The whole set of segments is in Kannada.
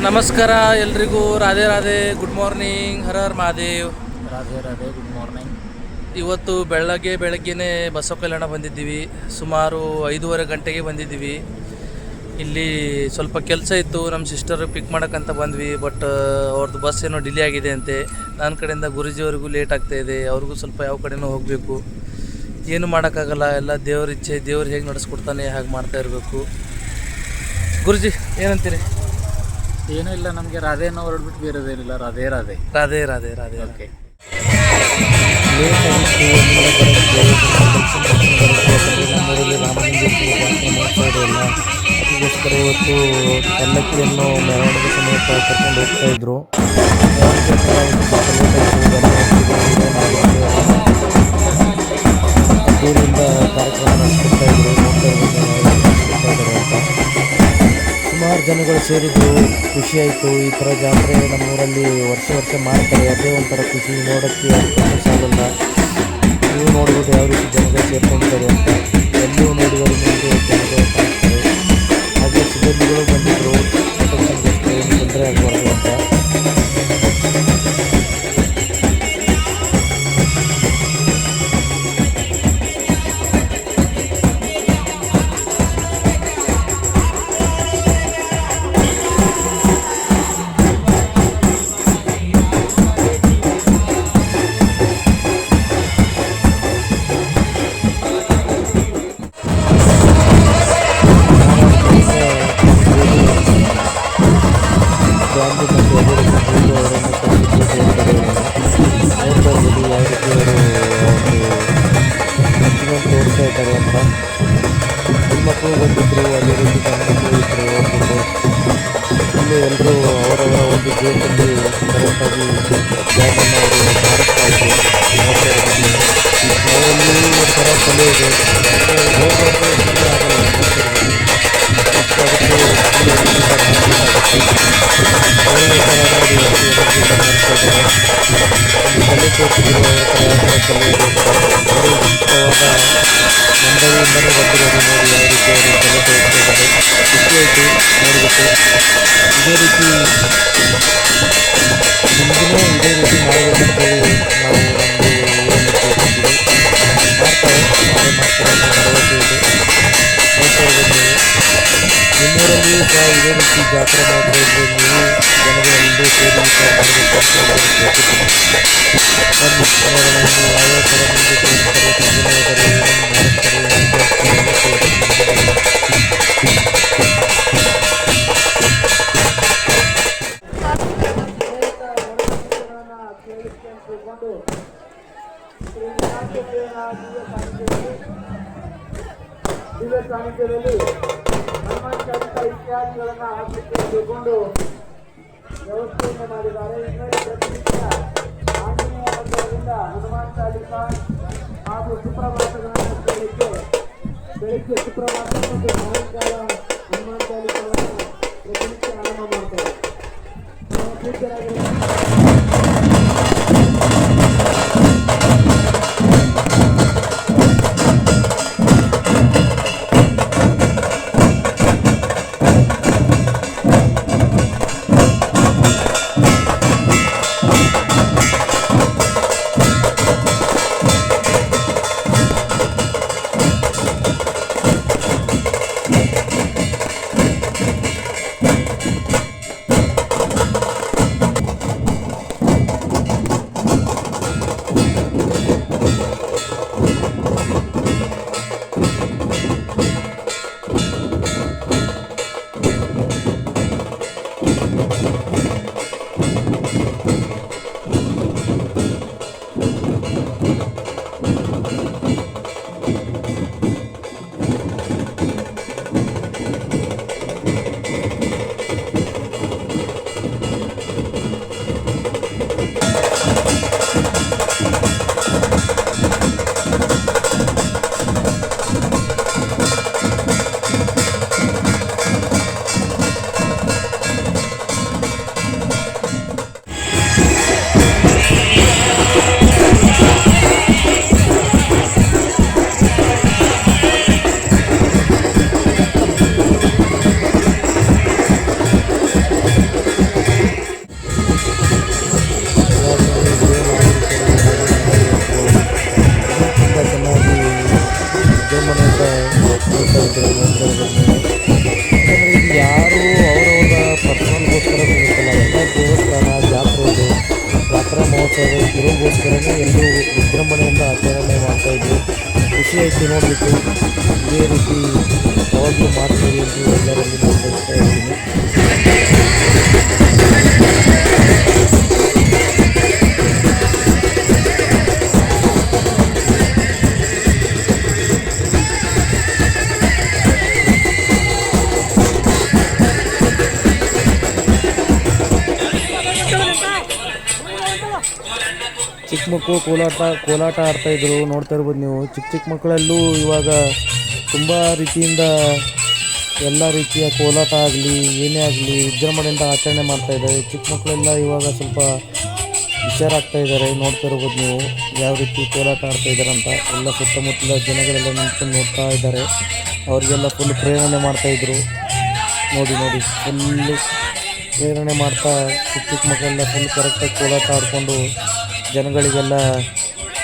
ನಮಸ್ಕಾರ ಎಲ್ರಿಗೂ. Radhe Radhe, good morning, Har Har Mahadev. Radhe Radhe, good morning. ಇವತ್ತು ಬೆಳಗ್ಗೆನೇ ಬಸವ ಕಲ್ಯಾಣ ಬಂದಿದ್ದೀವಿ. ಸುಮಾರು 5:30 ಗಂಟೆಗೆ ಬಂದಿದ್ದೀವಿ. ಇಲ್ಲಿ ಸ್ವಲ್ಪ ಕೆಲಸ ಇತ್ತು, ನಮ್ಮ ಸಿಸ್ಟರ್ ಪಿಕ್ ಮಾಡೋಕ್ಕಂತ ಬಂದ್ವಿ. ಬಟ್ ಅವ್ರದ್ದು ಬಸ್ ಏನೋ ಡಿಲೇ ಆಗಿದೆ ಅಂತೆ. ನನ್ನ ಕಡೆಯಿಂದ ಗುರುಜಿಯವರಿಗೂ ಲೇಟ್ ಆಗ್ತಾಯಿದೆ, ಅವ್ರಿಗೂ ಸ್ವಲ್ಪ ಯಾವ ಕಡೆನೂ ಹೋಗಬೇಕು. ಏನು ಮಾಡೋಕ್ಕಾಗಲ್ಲ, ಎಲ್ಲ ದೇವ್ರ ಇಚ್ಛೆ. ದೇವ್ರು ಹೇಗೆ ನಡೆಸ್ಕೊಡ್ತಾನೆ ಹಾಗೆ ಮಾಡ್ತಾ ಇರಬೇಕು. ಗುರುಜಿ ಏನಂತೀರಿ? ಏನೂ ಇಲ್ಲ, ನಮಗೆ ರಾಧೆಯನ್ನು ಹೊರಡ್ಬಿಟ್ಟು ಬೇರೆದೇನಿಲ್ಲ. ರಾಧೆ ರಾಧೆ ರಾಧೆ ರಾಧೆ ರಾಧೆ. ಓಕೆ. ನಮ್ಮೂರಲ್ಲಿ ರಾಮಲಿಂಗೇಶ್ವರ ಜಾತ್ರೆ ಮಾಡ್ತಾ ಇರೋಲ್ಲ. ಅದಕ್ಕೋಸ್ಕರ ಇವತ್ತು ಪಲ್ಲಕ್ಕಿಯನ್ನು ಮೆರವಣಿಗೆ ಸಮೇತ ಕರ್ಕೊಂಡು ಹೋಗ್ತಾ ಇದ್ರು. ದೂರಿಂದ ಕಾರ್ಯಕ್ರಮ ನಡೆಸ್ಕೊಡ್ತಾ ಇದ್ರು. ನೋಡ್ತಾ ಇದ್ದಾರೆ ಅಂತ ಸುಮಾರು ಜನಗಳು ಸೇರಿದ್ರು. ಖುಷಿಯಾಯಿತು. ಈ ಥರ ಜಾತ್ರೆ ನಮ್ಮೂರಲ್ಲಿ ವರ್ಷ ಮಾಡ್ತಾರೆ. ಅದೇ ಒಂಥರ ಖುಷಿ, ನೋಡೋಕ್ಕೆ ಸಾಲಲ್ಲ. ನೀವು ನೋಡ್ಬೋದು ಯಾವ ರೀತಿ ಜನಗಳು ಸೇರ್ಕೊಳ್ತಾರೆ ಅಂತ. ಎಲ್ಲೂ ನೋಡಿದರೆ ನಿಮಗೆ ಜನಗಳು ಕಾಣಿಸ್ತಾರೆ. ಹಾಗೆ ಸಿಬ್ಬಂದಿಗಳು ಬಂದಿದ್ದರು, ಏನು ತೊಂದರೆ ಆಗಬಾರ್ದು ಅಂತ. ತೋರಿಸ್ತಾ ಇದ್ದಾರೆ ಅಂತ ಹೆಣ್ಮಕ್ಳು ಬಂದಿದ್ರು, ಅದೇ ರೀತಿ ಗಂಡು ಇದ್ರು. ಇಲ್ಲೂ ಎಲ್ಲರೂ ಅವರವರ ಒಂದು ಗೇಟಲ್ಲಿ ಕರೆಕ್ಟಾಗಿ ಬ್ಯಾಗನ್ನು ಅವರು ಮಾಡಿಸ್ತಾ ಇದ್ರು. ಅವರಲ್ಲಿ ಒಂಥರ ಕಲೆ ಇದೆ. ಕಲೆ ತೋರಿಸಿದ್ರು. ಅವರ ಕಲೆ ಇದೆ. ಅವರು ಇಷ್ಟವಾದ ಮಂಡಳಿಯಿಂದಲೇ ಬಂದಿರೋದು ನೋಡಿ ಯಾವ ರೀತಿ ಅವರು ಕಲೆ ತೋರಿಸ್ತಾ ಇದ್ದಾರೆ. ಖುಷಿಯಾಯಿತು ನೋಡಬೇಕು. ಇದೇ ರೀತಿ ಮುಂದಿನ ಇದೇ ರೀತಿ ಮಾಡಬೇಕಂತೇಳಿ ನಾವು ನಮ್ಮದು ಊರಲ್ಲಿ ಕೇಳ್ತಿದ್ದೀವಿ. ಮಾಡ್ತಾರೆ ಅನ್ನೋ ಭರವಸೆ ಇದೆ. ನೋಡ್ತಾ ಇರೋದು ನೀವು. ನಿಮ್ಮೂರಲ್ಲಿಯೂ ಸಹ ಇದೇ ರೀತಿ ಜಾತ್ರೆ ಮಾಡ್ತಾ ಇದ್ದರೆ ನೀವು ಜನಗಳೆಲ್ಲರೂ ಸೇರಿ ಈ ಥರ ಮಾಡಬೇಕು ಅಂತ ಕೇಳ್ತಿದ್ದೀನಿ. ಬನ್ನಿ ನೋಡೋಣ ಇನ್ನು ಯಾವ್ಯಾವ ಥರ ನಿಮಗೆ ತೋರಿಸ್ತಾರೆ, ಸಂಜೆ ಏನೇನು ಮಾಡಿಸ್ತಾರೆ, ಹೇಗೆ ಆಗ್ತಾರೆ ಎಲ್ಲ ತೋರಿಸ್ತೀನಿ. ದಿವ್ಯ ಸಾನ್ನಿಧ್ಯದಲ್ಲಿ ಹನುಮಾನ್ ಚಾಲಿಸ ಇತ್ಯಾದಿಗಳನ್ನು ಹಾಕಲಿಕ್ಕೆ ತಿಳ್ಕೊಂಡು ವ್ಯವಸ್ಥೆಯನ್ನು ಮಾಡಿದ್ದಾರೆ. ಇನ್ಮೇಲೆ ಪ್ರತಿನಿತ್ಯ ಆಂಜನೇಯ ಮಂದಿರದಿಂದ ಹನುಮಾನ್ ಚಾಲಿಸ ಹಾಗೂ ಸುಪ್ರಭಾತಗಳನ್ನು ಕೇಳಲಿಕ್ಕೆ ಬೆಳಿಗ್ಗೆ ಸುಪ್ರಭಾತ ಮತ್ತು ಸಾಯಂಕಾಲ ಹನುಮಾನ್ ಚಾಲಿಸವನ್ನು ಪ್ರತಿನಿತ್ಯ ಆರಂಭ ಮಾಡ್ತಾರೆ. ಪೂಜ್ಯರಾಗಿರುವ ನೋಡಿಬಿಟ್ಟು ಇದೇ ರೀತಿ ಯಾವಾಗಲೂ ಮಾಡ್ತೀವಿ ಎಂದು ಎಲ್ಲರಲ್ಲಿ ನಾನು ಬಯಸ್ತಾ ಇದ್ದೀನಿ. ಚಿಕ್ಕ ಮಕ್ಕಳು ಕೋಲಾಟ ಆಡ್ತಾಯಿದ್ರು, ನೋಡ್ತಾ ಇರ್ಬೋದು ನೀವು. ಚಿಕ್ಕ ಮಕ್ಕಳಲ್ಲೂ ಇವಾಗ ತುಂಬ ರೀತಿಯಿಂದ ಎಲ್ಲ ರೀತಿಯ ಕೋಲಾಟ ಆಗಲಿ ಏನೇ ಆಗಲಿ ವಿಜೃಂಭಣೆಯಿಂದ ಆಚರಣೆ ಮಾಡ್ತಾಯಿದ್ದಾರೆ. ಚಿಕ್ಕ ಮಕ್ಕಳೆಲ್ಲ ಇವಾಗ ಸ್ವಲ್ಪ ವಿಚಾರ ಆಗ್ತಾಯಿದ್ದಾರೆ. ನೋಡ್ತಾ ಇರ್ಬೋದು ನೀವು ಯಾವ ರೀತಿ ಕೋಲಾಟ ಆಡ್ತಾಯಿದ್ದಾರೆ ಅಂತ. ಎಲ್ಲ ಸುತ್ತಮುತ್ತಲ ಜನಗಳೆಲ್ಲ ನಿಂತ್ಕೊಂಡು ನೋಡ್ತಾ ಇದ್ದಾರೆ. ಅವರಿಗೆಲ್ಲ ಫುಲ್ ಪ್ರೇರಣೆ ಮಾಡ್ತಾಯಿದ್ರು. ನೋಡಿ ಫುಲ್ಲು ಪ್ರೇರಣೆ ಮಾಡ್ತಾ ಚಿಕ್ಕ ಮಕ್ಕಳೆಲ್ಲ ಫುಲ್ ಕರೆಕ್ಟಾಗಿ ಕೋಲಾಟ ಆಡಿಕೊಂಡು ಜನಗಳಿಗೆಲ್ಲ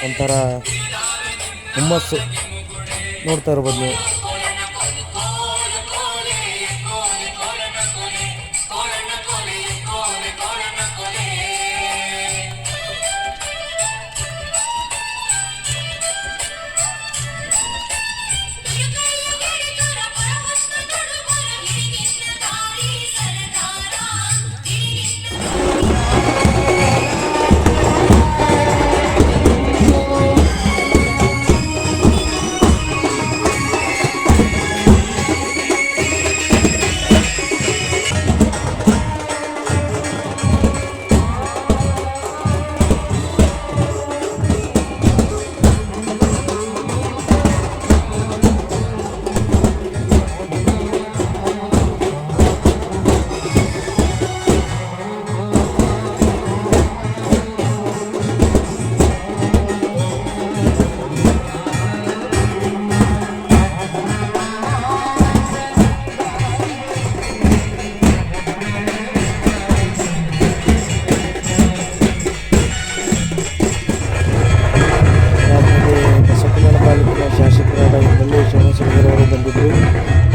ಒಂಥರ ಹುಮ್ಮಸ್ಸು. ನೋಡ್ತಾ ಇರ್ಬೋದು ನೀವು.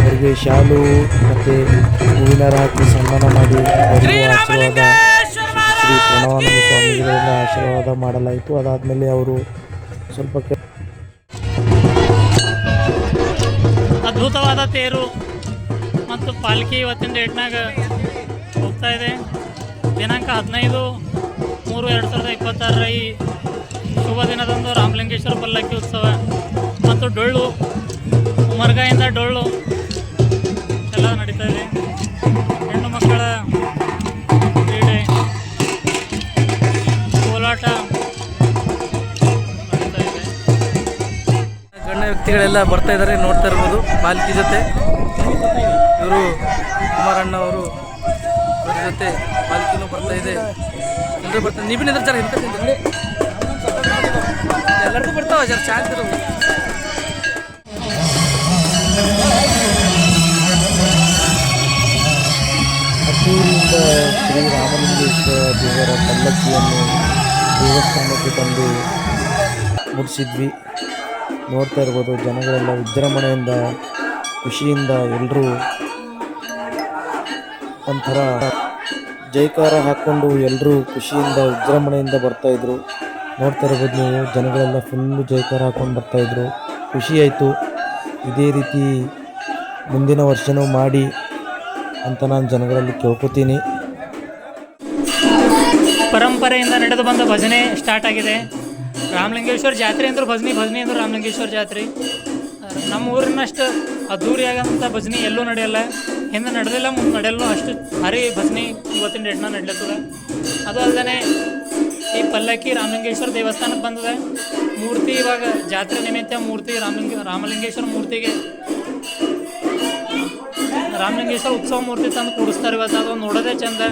ಅವರಿಗೆ ಶಾಲು ಮತ್ತು ಹೂವಿನ ಹಾಕಿ ಸನ್ಮಾನ ಮಾಡಿ ಅವರಿಗೆ ಆಶೀರ್ವಾದ ಶ್ರೀ ಪ್ರಣವಾನಂದ ಸ್ವಾಮಿಗಳಿಂದ ಆಶೀರ್ವಾದ ಮಾಡಲಾಯಿತು. ಅದಾದಮೇಲೆ ಅವರು ಸ್ವಲ್ಪ ಅದ್ಭುತವಾದ ತೇರು ಮತ್ತು ಪಾಲ್ಕಿ ಇವತ್ತಿನ ಡೇಟ್ನಾಗ ಹೋಗ್ತಾ ಇದೆ. ದಿನಾಂಕ 15/3/2026 ಈ ಶುಭ ದಿನದಂದು ರಾಮಲಿಂಗೇಶ್ವರ ಪಲ್ಲಕ್ಕಿ ಉತ್ಸವ ಮತ್ತು ಡೊಳ್ಳು ಮರ್ಗಾಯಿಂದ ಡೊಳ್ಳು ಎಲ್ಲ ನಡೀತಾ ಇದೆ. ಹೆಣ್ಣು ಮಕ್ಕಳ ಕ್ರೀಡೆ ಕೋಲಾಟ ನಡೀತಾ ಇದೆ. ಗಣ್ಯ ವ್ಯಕ್ತಿಗಳೆಲ್ಲ ಬರ್ತಾ ಇದ್ದಾರೆ, ನೋಡ್ತಾ ಇರ್ಬೋದು ಪಾಲ್ಕಿ ಜೊತೆ. ಇವರು ಕುಮಾರಣ್ಣ ಅವರು ಅವ್ರ ಜೊತೆ ಪಾಲ್ಕಿನೂ ಬರ್ತಾ ಇದೆ. ಎಲ್ಲರೂ ಬರ್ತಾರೆ. ನೀವು ನಿಂದ್ರೆ ಜರ ಹಿಂದೆ ಎಲ್ಲರಿಗೂ ಬರ್ತಾವ ಜರ ಚಾನ್ಸ್ ಇರೋದು. ಹತ್ತೂರಿಂದ ಶ್ರೀ ರಾಮಲಿಂಗೇಶ್ವರ ದೇವರ ಪಲ್ಲಕ್ಕಿಯನ್ನು ದೇವಸ್ಥಾನಕ್ಕೆ ತಂದು ಮುಡಿಸಿದ್ವಿ. ನೋಡ್ತಾ ಇರ್ಬೋದು ಜನಗಳೆಲ್ಲ ವಿಜೃಂಭಣೆಯಿಂದ ಖುಷಿಯಿಂದ ಎಲ್ಲರೂ ಒಂಥರ ಜೈಕಾರ ಹಾಕ್ಕೊಂಡು ಎಲ್ಲರೂ ಖುಷಿಯಿಂದ ವಿಜೃಂಭಣೆಯಿಂದ ಬರ್ತಾಯಿದ್ರು. ನೋಡ್ತಾ ಇರ್ಬೋದು ನೀವು ಜನಗಳೆಲ್ಲ ಫುಲ್ಲು ಜೈಕಾರ ಹಾಕ್ಕೊಂಡು ಬರ್ತಾಯಿದ್ರು. ಖುಷಿ ಆಯಿತು. ಇದೇ ರೀತಿ ಮುಂದಿನ ವರ್ಷವೂ ಮಾಡಿ ಅಂತ ನಾನು ಜನಗಳಲ್ಲಿ ಕೇಳ್ಕೊತೀನಿ. ಪರಂಪರೆಯಿಂದ ನಡೆದು ಬಂದ ಭಜನೆ ಸ್ಟಾರ್ಟ್ ಆಗಿದೆ. ರಾಮಲಿಂಗೇಶ್ವರ ಜಾತ್ರೆ ಅಂದ್ರೆ ಭಜನೆ ಅಂದ್ರೆ ರಾಮಲಿಂಗೇಶ್ವರ ಜಾತ್ರೆ. ನಮ್ಮ ಊರಿನಷ್ಟು ಅದ್ದೂರಿಯಾಗಂಥ ಭಜನೆ ಎಲ್ಲೂ ನಡೆಯಲ್ಲ. ಹಿಂದೆ ನಡೆದಿಲ್ಲ, ಮುಂದೆ ನಡೆಯಲ್ಲ. ಅಷ್ಟು ಭಾರಿ ಭಜನೆ ಇವತ್ತಿನ ಡೇಟ್ನ ನಡ್ಲತ್ತದ. ಅದು ಅಲ್ಲದೆ ಈ ಪಲ್ಲಕ್ಕಿ ರಾಮಲಿಂಗೇಶ್ವರ ದೇವಸ್ಥಾನಕ್ಕೆ ಬಂದಿದೆ. ಮೂರ್ತಿ ಇವಾಗ ಜಾತ್ರೆ ನಿಮಿತ್ತ ಮೂರ್ತಿ ರಾಮಲಿಂಗೇಶ್ವರ ಮೂರ್ತಿಗೆ ರಾಮಲಿಂಗೇಶ್ವರ ಉತ್ಸವ ಮೂರ್ತಿ ತಂದು ಕೂಡಿಸ್ತಾರೆ ಇವತ್ತು. ಅದು ನೋಡೋದೇ ಚಂದ.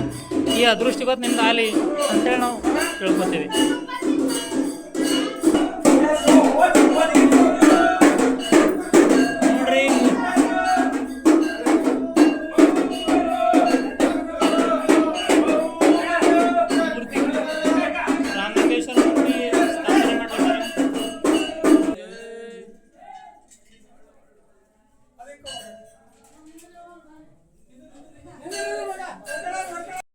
ಈ ಅದೃಷ್ಟ ಇವತ್ತು ನಿಮ್ದು ಆಗಲಿ ಅಂತೇಳಿ ನಾವು ತಿಳ್ಕೊತೀವಿ.